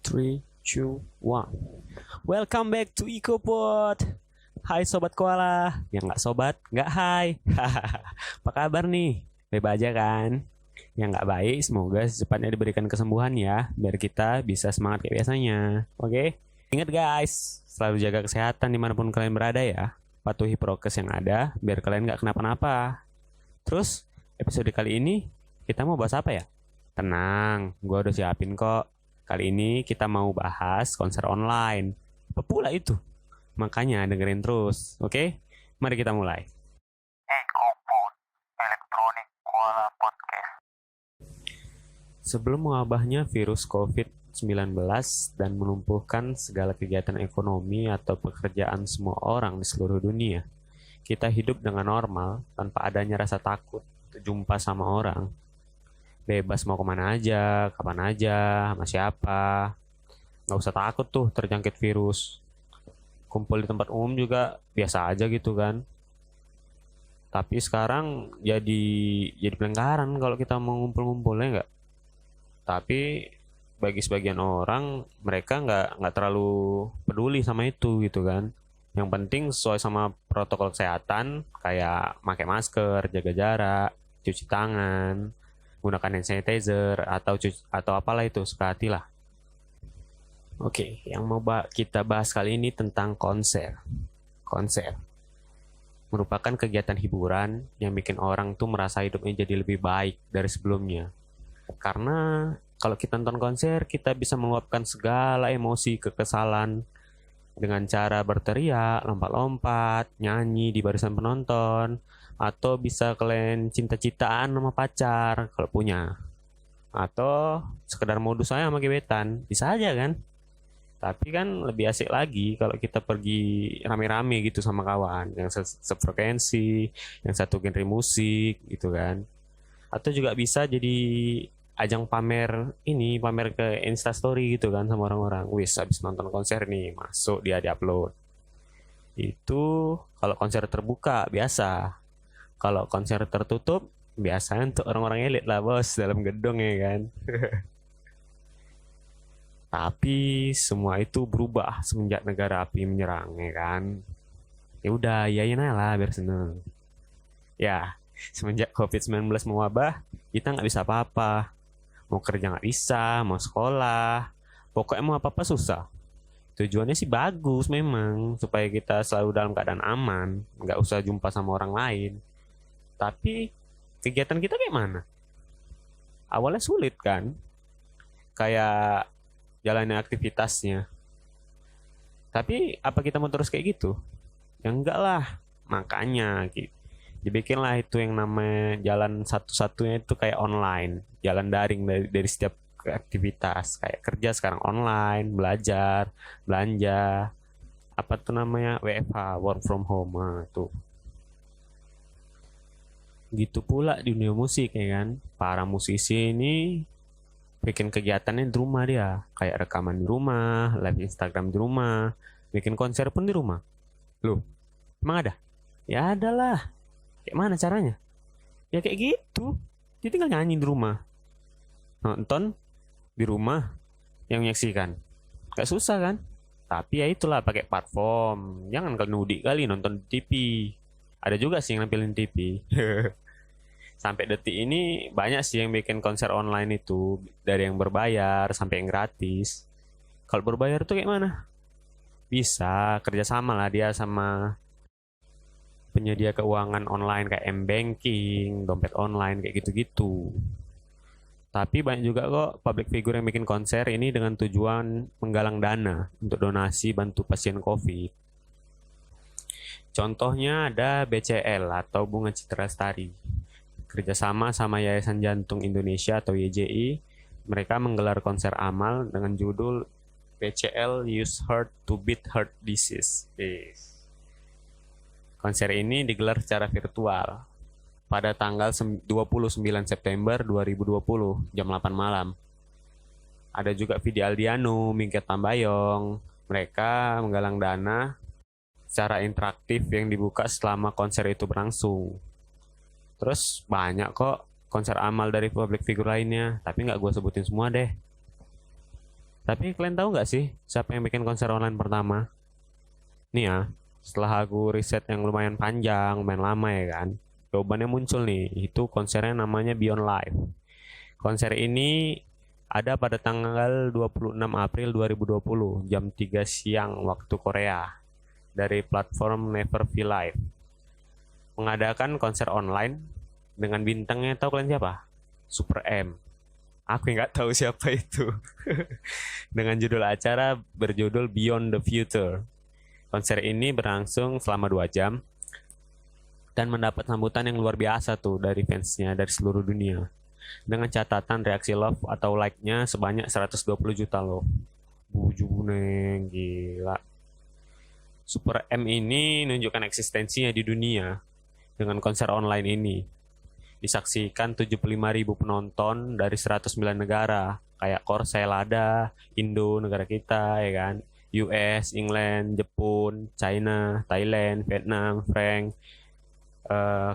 3, 2, 1. Welcome back to EcoPod. Hai Sobat Koala. Yang nggak sobat, nggak hai. Apa kabar nih? Bebas aja kan? Yang nggak baik, semoga secepatnya diberikan kesembuhan ya. Biar kita bisa semangat kayak biasanya. Oke? Ingat guys, selalu jaga kesehatan dimanapun kalian berada ya. Patuhi prokes yang ada, biar kalian nggak kenapa-napa. Terus, episode kali ini kita mau bahas apa ya? Tenang, gue udah siapin kok. Kali ini kita mau bahas konser online. Apa pula itu? Makanya dengerin terus, oke? Mari kita mulai. EcoPod, Electronic Koala Podcast. Sebelum mewabahnya virus COVID-19 dan melumpuhkan segala kegiatan ekonomi atau pekerjaan semua orang di seluruh dunia, kita hidup dengan normal tanpa adanya rasa takut jumpa sama orang. Bebas mau kemana aja, kapan aja, sama siapa. Nggak usah takut tuh terjangkit virus. Kumpul di tempat umum juga biasa aja gitu kan. Tapi sekarang jadi pelanggaran kalau kita mau ngumpul-ngumpul ya nggak. Tapi bagi sebagian orang mereka nggak terlalu peduli sama itu gitu kan. Yang penting sesuai sama protokol kesehatan kayak pakai masker, jaga jarak, cuci tangan, gunakan hand sanitizer atau apalah itu, sekali lah. Oke, yang mau kita bahas kali ini tentang konser. Konser merupakan kegiatan hiburan yang bikin orang tuh merasa hidupnya jadi lebih baik dari sebelumnya. Karena kalau kita nonton konser, kita bisa meluapkan segala emosi kekesalan dengan cara berteriak, lompat-lompat, nyanyi di barisan penonton, atau bisa kalian cinta-cintaan sama pacar kalau punya, atau sekedar modus saya sama gebetan, bisa aja kan. Tapi kan lebih asik lagi kalau kita pergi rame-rame gitu sama kawan yang sefrekuensi, yang satu genre musik gitu kan. Atau juga bisa jadi ajang pamer ke Instastory gitu kan sama orang-orang. Wis habis nonton konser nih, masuk dia diupload. Itu kalau konser terbuka biasa. Kalau konser tertutup, biasanya untuk orang-orang elit lah bos, dalam gedung ya kan. Tapi semua itu berubah semenjak negara api menyerang ya kan. Ya udah, iyain aja lah biar seneng. Ya, semenjak COVID-19 mewabah, kita nggak bisa apa-apa. Mau kerja nggak bisa, mau sekolah, pokoknya mau apa-apa susah. Tujuannya sih bagus memang, supaya kita selalu dalam keadaan aman, nggak usah jumpa sama orang lain. Tapi kegiatan kita kayak mana? Awalnya sulit kan? Kayak jalannya aktivitasnya. Tapi apa kita mau terus kayak gitu? Ya enggak lah. Makanya gitu. Dibikinlah itu yang namanya jalan satu-satunya itu kayak online. Jalan daring dari setiap aktivitas. Kayak kerja sekarang online, belajar, belanja. Apa tuh namanya? WFH, work from home. Nah, tuh. Gitu pula di dunia musik ya kan. Para musisi ini bikin kegiatannya di rumah dia. Kayak rekaman di rumah, live Instagram di rumah, bikin konser pun di rumah. Loh, emang ada? Ya ada lah. Kayak mana caranya? Ya kayak gitu. Dia tinggal nyanyi di rumah. Nonton di rumah yang menyaksikan. Gak susah kan? Tapi ya itulah pakai platform. Jangan kalau nudi kali nonton di TV. Ada juga sih yang nampilin TV. Sampai detik ini banyak sih yang bikin konser online itu, dari yang berbayar sampai yang gratis. Kalau berbayar tuh kayak mana? Bisa kerjasama lah dia sama penyedia keuangan online kayak M-Banking, dompet online kayak gitu-gitu. Tapi banyak juga kok public figure yang bikin konser ini dengan tujuan menggalang dana untuk donasi bantu pasien COVID. Contohnya ada BCL atau Bunga Citra Lestari. Kerjasama sama Yayasan Jantung Indonesia atau YJI, mereka menggelar konser amal dengan judul BCL Use Heart to Beat Heart Disease. Konser ini digelar secara virtual pada tanggal 29 September 2020 jam 8 malam. Ada juga Vidi Aldiano, Mingket Tambayong. Mereka menggalang dana secara interaktif yang dibuka selama konser itu berlangsung. Terus banyak kok konser amal dari public figure lainnya, tapi nggak gue sebutin semua deh. Tapi kalian tahu nggak sih siapa yang bikin konser online pertama? Nih ya, setelah aku riset yang lumayan panjang, lumayan lama ya kan, jawabannya muncul nih. Itu konsernya namanya Beyond Live. Konser ini ada pada tanggal 26 April 2020 jam 3 siang waktu Korea dari platform Neverview Live. Mengadakan konser online dengan bintangnya, tahu kalian siapa? Super M. Aku nggak tahu siapa itu. Dengan judul acara berjudul Beyond the Future. Konser ini berlangsung selama 2 jam dan mendapat sambutan yang luar biasa tuh dari fansnya dari seluruh dunia. Dengan catatan reaksi love atau like-nya sebanyak 120 juta loh. Buju neng, gila. Super M ini menunjukkan eksistensinya di dunia dengan konser online ini. Disaksikan 75.000 penonton dari 109 negara, kayak Korsel ada, Indo negara kita ya kan, US, England, Jepun, China, Thailand, Vietnam, France,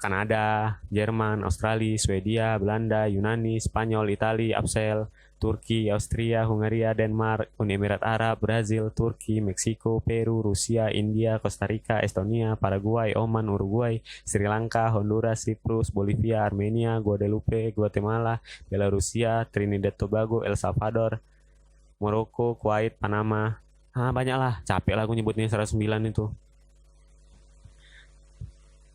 Kanada, Jerman, Australia, Swedia, Belanda, Yunani, Spanyol, Italia, Absel, Turki, Austria, Hungaria, Denmark, Uni Emirat Arab, Brazil, Turki, Meksiko, Peru, Rusia, India, Costa Rica, Estonia, Paraguay, Oman, Uruguay, Sri Lanka, Honduras, Siprus, Bolivia, Armenia, Guadeloupe, Guatemala, Belarusia, Trinidad Tobago, El Salvador, Maroko, Kuwait, Panama. Banyak lah, capek lah aku nyebutnya 109 itu.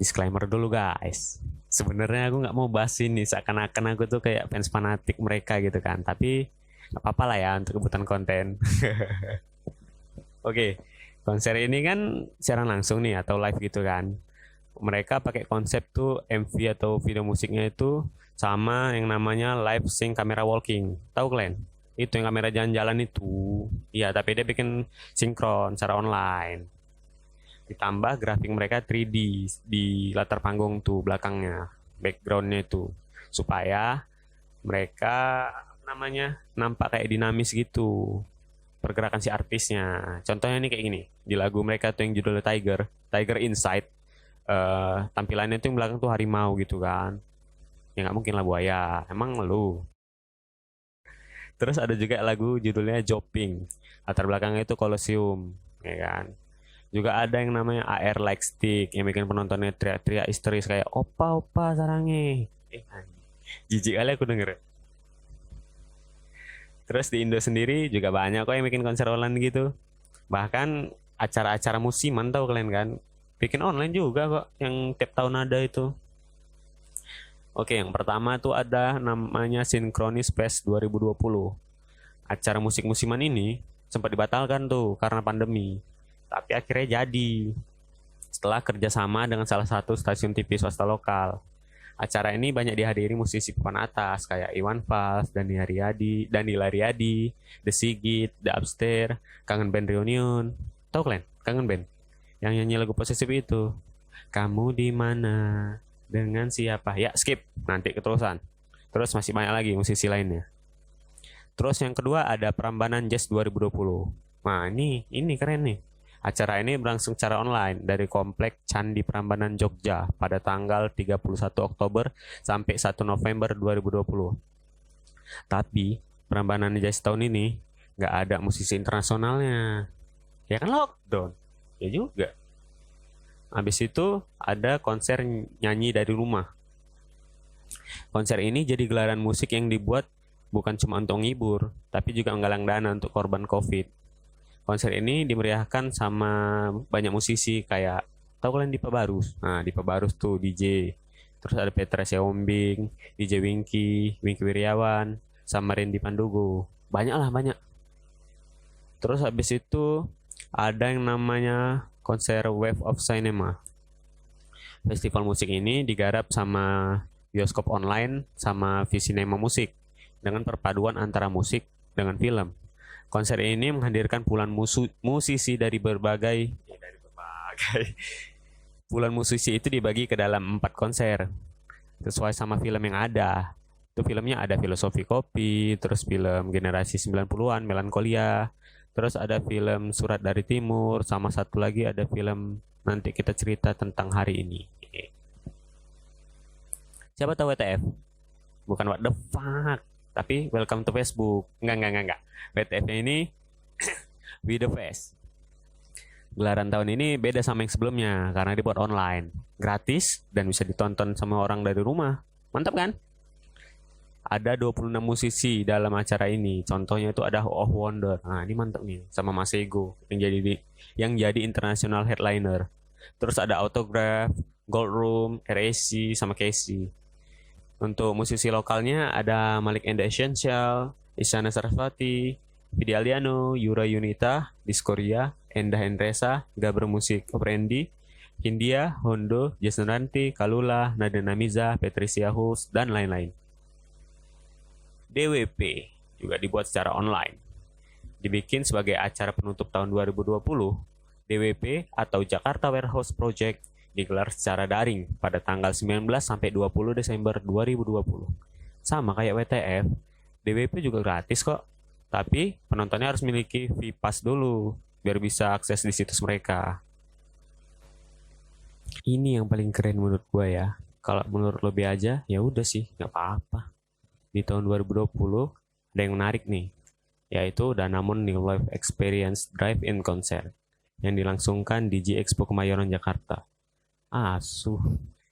Disclaimer dulu guys, sebenarnya aku nggak mau bahas ini seakan-akan aku tuh kayak fans fanatik mereka gitu kan, tapi nggak apa-apa lah ya untuk kebutuhan konten. Oke, konser ini kan siaran langsung nih atau live gitu kan. Mereka pakai konsep tuh MV atau video musiknya itu sama yang namanya live sync camera walking. Tahu kalian? Itu yang kamera jalan-jalan itu. Iya, tapi dia bikin sinkron secara online. Ditambah grafik mereka 3D di latar panggung tuh belakangnya, backgroundnya itu, supaya mereka nampak kayak dinamis gitu pergerakan si artisnya. Contohnya nih kayak gini, di lagu mereka tuh yang judulnya Tiger Inside, tampilannya tuh yang belakang tuh harimau gitu kan, ya nggak mungkin lah buaya, emang lu. Terus ada juga lagu judulnya Jopping, latar belakangnya itu Colosseum ya kan. Juga ada yang namanya AR Like Stick yang bikin penontonnya teriak-teriak histeris kayak opa opa sarange. Jijik kali aku denger. Terus di Indo sendiri juga banyak kok yang bikin konser online gitu. Bahkan acara-acara musiman tahu kalian kan, bikin online juga kok yang tiap tahun ada itu. Oke, yang pertama tuh ada namanya Synchronis Fest 2020. Acara musik musiman ini sempat dibatalkan tuh karena pandemi. Tapi akhirnya jadi setelah kerjasama dengan salah satu stasiun TV swasta lokal. Acara ini banyak dihadiri musisi papan atas kayak Iwan Fals, Daniel Ariadi, The Sigit, The Upstairs, Kangen Band Reunion. Tahu kalian? Kangen Band yang nyanyi lagu posesif itu. Kamu di mana? Dengan siapa? Ya, skip. Nanti keterusan. Terus masih banyak lagi musisi lainnya. Terus yang kedua ada Prambanan Jazz 2020. Nah, ini keren nih. Acara ini berlangsung secara online dari Komplek Candi Prambanan Jogja pada tanggal 31 Oktober sampai 1 November 2020. Tapi Prambanan Jazz tahun ini nggak ada musisi internasionalnya. Ya kan lockdown. Ya juga. Habis itu ada konser nyanyi dari rumah. Konser ini jadi gelaran musik yang dibuat bukan cuma untuk menghibur, tapi juga menggalang dana untuk korban COVID. Konser ini dimeriahkan sama banyak musisi kayak, tahu kalian Dipa Barus? Nah, Dipa Barus tuh DJ. Terus ada Petra Siombing, DJ Winky Wiryawan, sama Randy Pandugo. Banyak lah, banyak. Terus habis itu ada yang namanya konser Wave of Cinema. Festival musik ini digarap sama bioskop online sama Visinema Musik dengan perpaduan antara musik dengan film. Konser ini menghadirkan puluhan musisi dari berbagai puluhan musisi itu dibagi ke dalam 4 konser sesuai sama film yang ada. Itu filmnya ada Filosofi Kopi, terus film Generasi 90-an Melankolia, terus ada film Surat dari Timur, sama satu lagi ada film Nanti Kita Cerita Tentang Hari Ini. Siapa tahu WTF? Bukan what the fuck, Tapi welcome to Facebook. Enggak. WTF-nya ini with the face. Gelaran tahun ini beda sama yang sebelumnya karena dibuat online, gratis, dan bisa ditonton sama orang dari rumah. Mantap kan? Ada 26 musisi dalam acara ini. Contohnya itu ada of Wonder. Nah, ini mantap nih, sama Mas Ego yang jadi international headliner. Terus ada Autograph, Gold Room, RAC, sama Casey. Untuk musisi lokalnya ada Malik and the Essential, Isyana Sarasvati, Vidi Aliano, Yura Yunita, Diskoria, Endah Endresa, Gabra Musik Operendi, Hindia, Hondo, Jason Ranti, Kalula, Nada Namiza, Patricia Hus, dan lain-lain. DWP juga dibuat secara online. Dibikin sebagai acara penutup tahun 2020, DWP atau Jakarta Warehouse Project digelar secara daring pada tanggal 19 sampai 20 Desember 2020. Sama kayak WTF, DWP juga gratis kok. Tapi penontonnya harus memiliki VPass dulu biar bisa akses di situs mereka. Ini yang paling keren menurut gue ya. Kalau menurut lo be aja, ya udah sih, nggak apa-apa. Di tahun 2020 ada yang menarik nih, yaitu Danamon New Life Experience Drive-In Concert yang dilangsungkan di G-Expo Kemayoran Jakarta.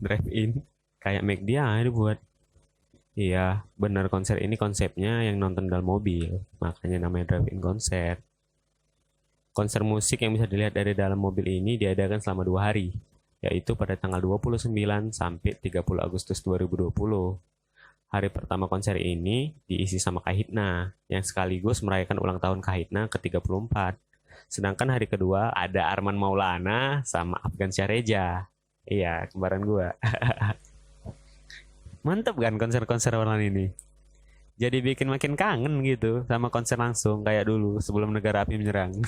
Drive-in kayak McD aja dibuat. Iya, benar, konser ini konsepnya yang nonton dalam mobil, makanya namanya drive-in konser. Konser musik yang bisa dilihat dari dalam mobil ini diadakan selama 2 hari, yaitu pada tanggal 29 sampai 30 Agustus 2020. Hari pertama konser ini diisi sama Kahitna, yang sekaligus merayakan ulang tahun Kahitna ke-34. Sedangkan hari kedua ada Arman Maulana sama Afgan Syahreja. Iya, kembaran gua. Mantep kan konser-konser online ini? Jadi bikin makin kangen gitu sama konser langsung kayak dulu sebelum negara api menyerang.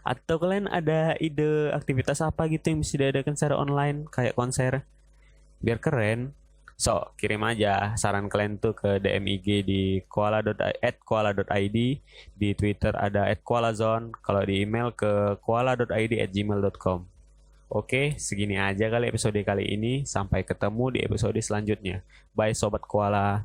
Atau kalian ada ide aktivitas apa gitu yang bisa diadakan secara online kayak konser? Biar keren. So, kirim aja saran kalian tuh ke DM IG di koala.id, di Twitter ada @koalazone, kalau di email ke koala.id@gmail.com. Oke, segini aja kali episode kali ini. Sampai ketemu di episode selanjutnya. Bye Sobat Koala.